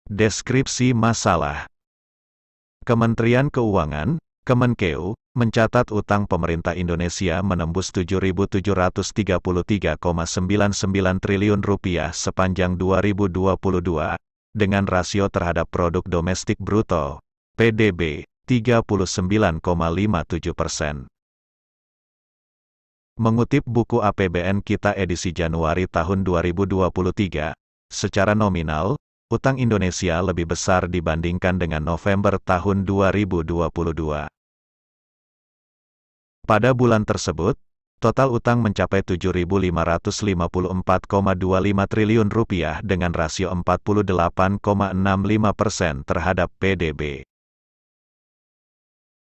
Deskripsi masalah. Kementerian Keuangan, Kemenkeu, mencatat utang pemerintah Indonesia menembus Rp7.733,99 triliun sepanjang 2022, dengan rasio terhadap produk domestik bruto, PDB, 39,57%. Mengutip buku APBN Kita edisi Januari tahun 2023, secara nominal, utang Indonesia lebih besar dibandingkan dengan November tahun 2022. Pada bulan tersebut, total utang mencapai Rp7.554,25 triliun dengan rasio 48,65% terhadap PDB.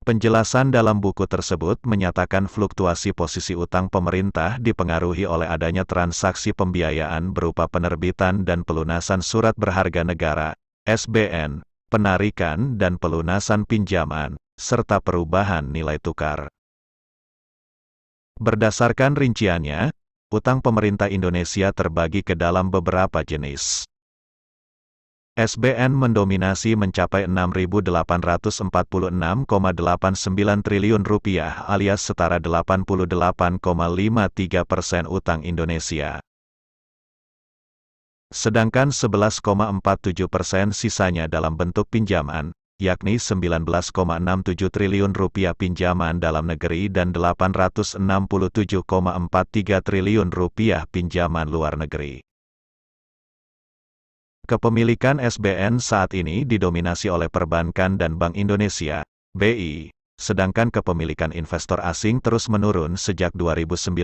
Penjelasan dalam buku tersebut menyatakan fluktuasi posisi utang pemerintah dipengaruhi oleh adanya transaksi pembiayaan berupa penerbitan dan pelunasan surat berharga negara, SBN, penarikan dan pelunasan pinjaman, serta perubahan nilai tukar. Berdasarkan rinciannya, utang pemerintah Indonesia terbagi ke dalam beberapa jenis. SBN mendominasi mencapai Rp6.846,89 triliun alias setara 88,53% utang Indonesia. Sedangkan 11,47% sisanya dalam bentuk pinjaman, yakni Rp19,67 triliun pinjaman dalam negeri dan Rp867,43 triliun pinjaman luar negeri. Kepemilikan SBN saat ini didominasi oleh perbankan dan Bank Indonesia, BI, sedangkan kepemilikan investor asing terus menurun sejak 2019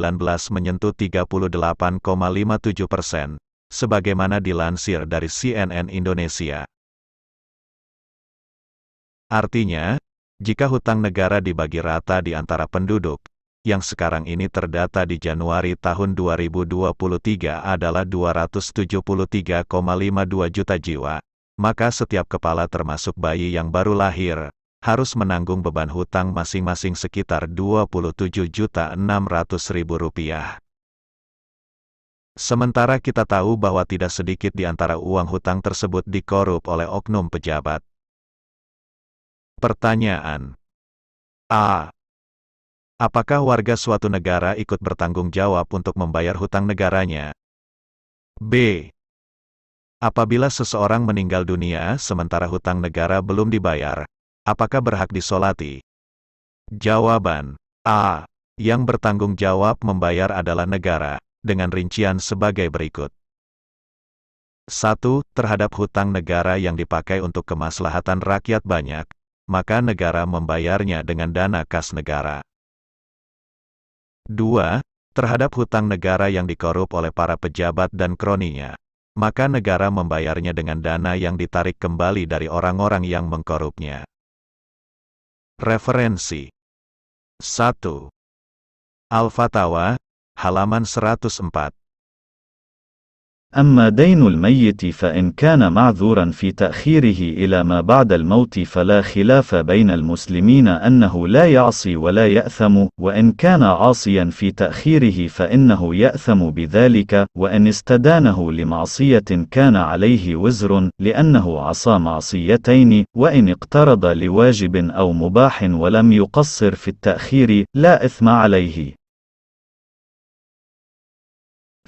menyentuh 38,57%, sebagaimana dilansir dari CNN Indonesia. Artinya, jika hutang negara dibagi rata di antara penduduk, yang sekarang ini terdata di Januari tahun 2023 adalah 273,52 juta jiwa, maka setiap kepala termasuk bayi yang baru lahir, harus menanggung beban hutang masing-masing sekitar Rp27.600.000. Sementara kita tahu bahwa tidak sedikit di antara uang hutang tersebut dikorup oleh oknum pejabat. Pertanyaan: A. Apakah warga suatu negara ikut bertanggung jawab untuk membayar hutang negaranya? B. Apabila seseorang meninggal dunia sementara hutang negara belum dibayar, apakah berhak disolati? Jawaban: A. Yang bertanggung jawab membayar adalah negara, dengan rincian sebagai berikut. 1. Terhadap hutang negara yang dipakai untuk kemaslahatan rakyat banyak, maka negara membayarnya dengan dana kas negara. 2. Terhadap hutang negara yang dikorup oleh para pejabat dan kroninya, maka negara membayarnya dengan dana yang ditarik kembali dari orang-orang yang mengkorupnya. Referensi: 1. Al-Fatawa, halaman 104. أما دين الميت فإن كان معذورا في تأخيره إلى ما بعد الموت فلا خلاف بين المسلمين أنه لا يعصي ولا يأثم، وإن كان عاصيا في تأخيره فإنه يأثم بذلك، وإن استدانه لمعصية كان عليه وزر لأنه عصى معصيتين، وإن اقترض لواجب أو مباح ولم يقصر في التأخير لا إثم عليه.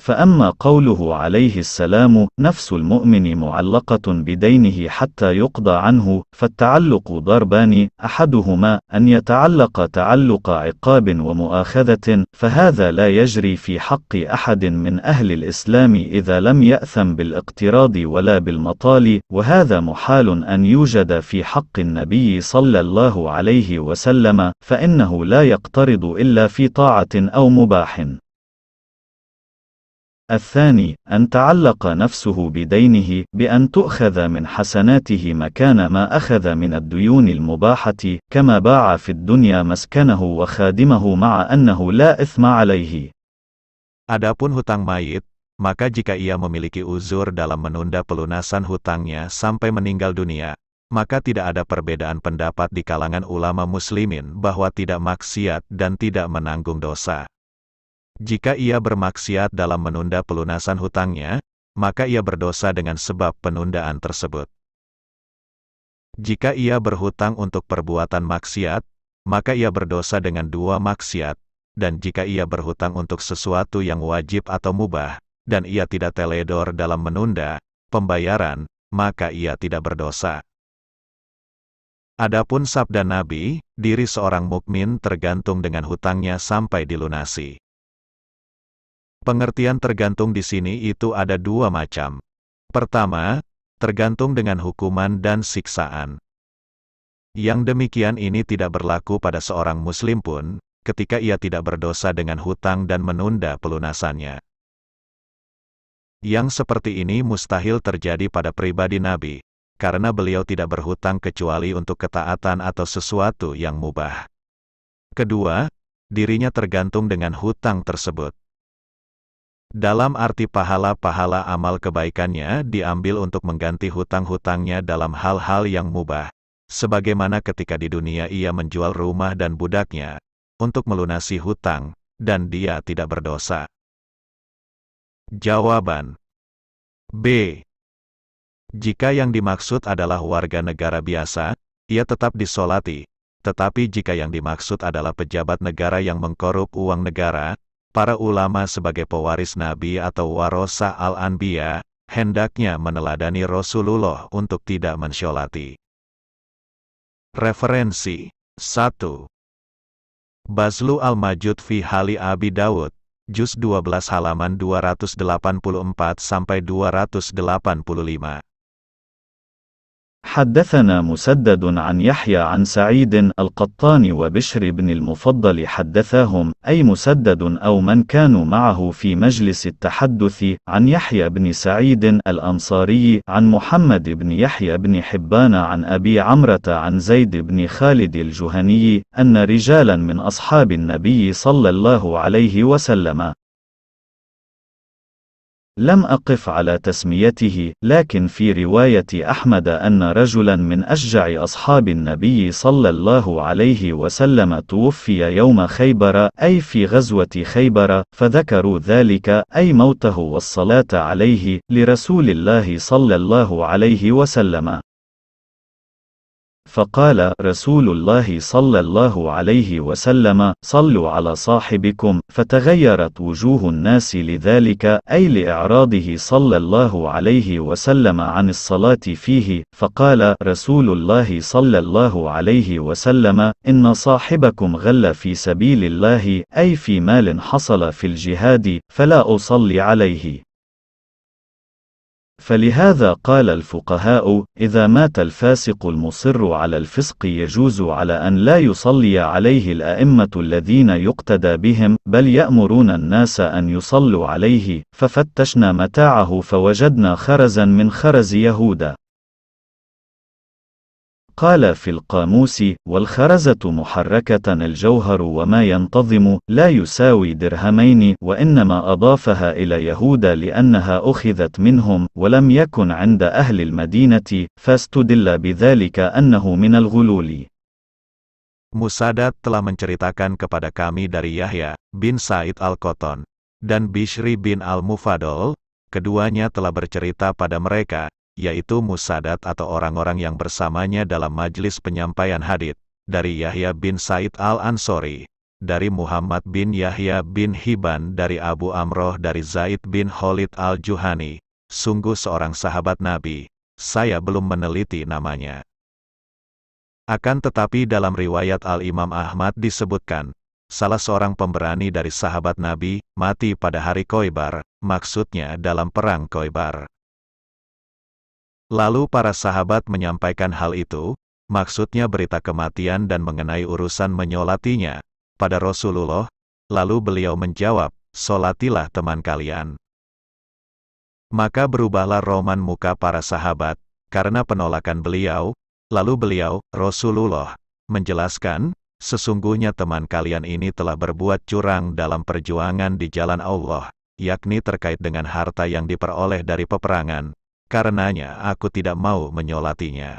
فأما قوله عليه السلام نفس المؤمن معلقة بدينه حتى يقضى عنه، فالتعلق ضربان، أحدهما أن يتعلق تعلق عقاب ومؤاخذة، فهذا لا يجري في حق أحد من أهل الإسلام إذا لم يأثم بالاقتراض ولا بالمطال، وهذا محال أن يوجد في حق النبي صلى الله عليه وسلم، فإنه لا يقترض إلا في طاعة أو مباح. الثاني أن تعلق نفسه بدينه بأن تؤخذ من حسناته مكان ما أخذ من الديون المباحة، كما باع في الدنيا مسكنه وخادمه مع أنه لا إثم عليه. Adapun hutang mayit, maka jika ia memiliki uzur dalam menunda pelunasan hutangnya sampai meninggal dunia, maka tidak ada perbedaan pendapat di kalangan ulama muslimin bahwa tidak maksiat dan tidak menanggung dosa. Jika ia bermaksiat dalam menunda pelunasan hutangnya, maka ia berdosa dengan sebab penundaan tersebut. Jika ia berhutang untuk perbuatan maksiat, maka ia berdosa dengan 2 maksiat, dan jika ia berhutang untuk sesuatu yang wajib atau mubah, dan ia tidak teledor dalam menunda pembayaran, maka ia tidak berdosa. Adapun sabda Nabi, diri seorang mukmin tergantung dengan hutangnya sampai dilunasi. Pengertian tergantung di sini itu ada 2 macam. Pertama, tergantung dengan hukuman dan siksaan. Yang demikian ini tidak berlaku pada seorang muslim pun, ketika ia tidak berdosa dengan hutang dan menunda pelunasannya. Yang seperti ini mustahil terjadi pada pribadi Nabi, karena beliau tidak berhutang kecuali untuk ketaatan atau sesuatu yang mubah. Kedua, dirinya tergantung dengan hutang tersebut. Dalam arti pahala-pahala amal kebaikannya diambil untuk mengganti hutang-hutangnya dalam hal-hal yang mubah, sebagaimana ketika di dunia ia menjual rumah dan budaknya, untuk melunasi hutang, dan dia tidak berdosa. Jawaban B. Jika yang dimaksud adalah warga negara biasa, ia tetap disolati, tetapi jika yang dimaksud adalah pejabat negara yang mengkorup uang negara, para ulama sebagai pewaris Nabi atau warasa al-anbiya, hendaknya meneladani Rasulullah untuk tidak mensyolati. Referensi 1. Bazlu al-Majud fi Hali Abi Dawud, Juz 12 halaman 284-285. حدثنا مسدد عن يحيى عن سعيد القطان وبشر بن المفضل حدثاهم أي مسدد أو من كانوا معه في مجلس التحدث عن يحيى بن سعيد الأنصاري عن محمد بن يحيى بن حبان عن أبي عمرة عن زيد بن خالد الجهني أن رجالا من أصحاب النبي صلى الله عليه وسلم. لم أقف على تسميته، لكن في رواية أحمد أن رجلا من أشجع أصحاب النبي صلى الله عليه وسلم توفي يوم خيبر أي في غزوة خيبر، فذكروا ذلك أي موته والصلاة عليه لرسول الله صلى الله عليه وسلم. فقال رسول الله صلى الله عليه وسلم: صلوا على صاحبكم، فتغيرت وجوه الناس لذلك أي لإعراضه صلى الله عليه وسلم عن الصلاة فيه، فقال رسول الله صلى الله عليه وسلم: إن صاحبكم غل في سبيل الله أي في مال حصل في الجهاد، فلا أصلي عليه. فلهذا قال الفقهاء: إذا مات الفاسق المصر على الفسق يجوز على أن لا يصلي عليه الأئمة الذين يقتدى بهم، بل يأمرون الناس أن يصلوا عليه. ففتشنا متاعه فوجدنا خرزا من خرز يهوذا. قال في القاموس: والخرزة محركة الجوهر وما ينتظم لا يساوي درهمين، وإنما أضافها إلى يهوذا لأنها أخذت منهم ولم يكن عند أهل المدينة، فاستدل بذلك أنه من الغلول. Musaddad telah menceritakan kepada kami dari Yahya bin Sa'id al-Qattan dan Bishri bin al-Mufadol, keduanya telah bercerita pada mereka, yaitu Musaddad atau orang-orang yang bersamanya dalam majlis penyampaian hadits, dari Yahya bin Sa'id al-Ansori, dari Muhammad bin Yahya bin Hibban, dari Abu Amroh, dari Zaid bin Khalid al-Juhani, sungguh seorang sahabat Nabi, saya belum meneliti namanya. Akan tetapi dalam riwayat Al-Imam Ahmad disebutkan, salah seorang pemberani dari sahabat Nabi, mati pada hari Khoibar, maksudnya dalam perang Khoibar. Lalu para sahabat menyampaikan hal itu, maksudnya berita kematian dan mengenai urusan menyolatinya, pada Rasulullah, lalu beliau menjawab, solatilah teman kalian. Maka berubahlah roman muka para sahabat, karena penolakan beliau, lalu beliau, Rasulullah, menjelaskan, sesungguhnya teman kalian ini telah berbuat curang dalam perjuangan di jalan Allah, yakni terkait dengan harta yang diperoleh dari peperangan. Karenanya aku tidak mau menyolatinya.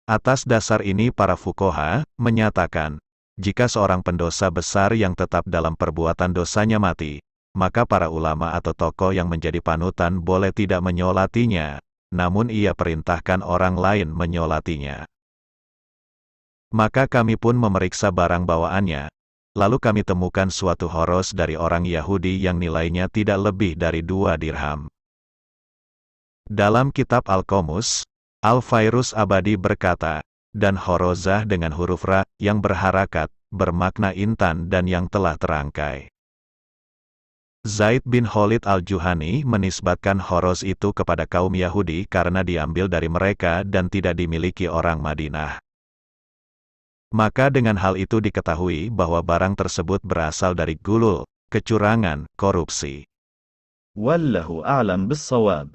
Atas dasar ini para fuqaha menyatakan, jika seorang pendosa besar yang tetap dalam perbuatan dosanya mati, maka para ulama atau tokoh yang menjadi panutan boleh tidak menyolatinya, namun ia perintahkan orang lain menyolatinya. Maka kami pun memeriksa barang bawaannya, lalu kami temukan suatu horos dari orang Yahudi yang nilainya tidak lebih dari 2 dirham. Dalam kitab Al-Qomus, Al-Fairuz Abadi berkata, dan horozah dengan huruf ra, yang berharakat, bermakna intan dan yang telah terangkai. Zaid bin Khalid Al-Juhani menisbatkan horoz itu kepada kaum Yahudi karena diambil dari mereka dan tidak dimiliki orang Madinah. Maka dengan hal itu diketahui bahwa barang tersebut berasal dari gulul, kecurangan, korupsi. والله أعلم بالصواب.